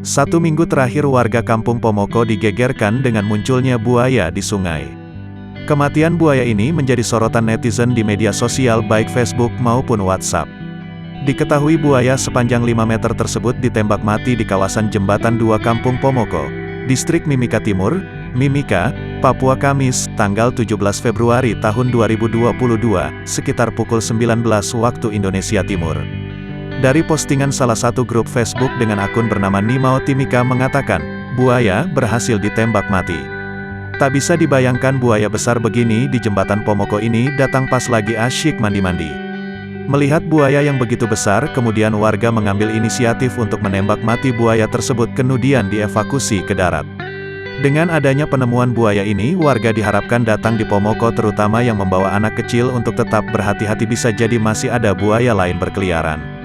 1 minggu terakhir warga kampung Pomoko digegerkan dengan munculnya buaya di sungai. Kematian buaya ini menjadi sorotan netizen di media sosial baik Facebook maupun WhatsApp. Diketahui buaya sepanjang 5 meter tersebut ditembak mati di kawasan Jembatan 2 Kampung Pomoko, Distrik Mimika Timur, Mimika, Papua Kamis, tanggal 17 Februari tahun 2022, sekitar pukul 19 waktu Indonesia Timur. Dari postingan salah satu grup Facebook dengan akun bernama Nimao Timika mengatakan, buaya berhasil ditembak mati. Tak bisa dibayangkan buaya besar begini di Jembatan Pomoko ini datang pas lagi asyik mandi-mandi. Melihat buaya yang begitu besar, kemudian warga mengambil inisiatif untuk menembak mati buaya tersebut kemudian dievakuasi ke darat. Dengan adanya penemuan buaya ini, warga diharapkan datang di Pomoko terutama yang membawa anak kecil untuk tetap berhati-hati bisa jadi masih ada buaya lain berkeliaran.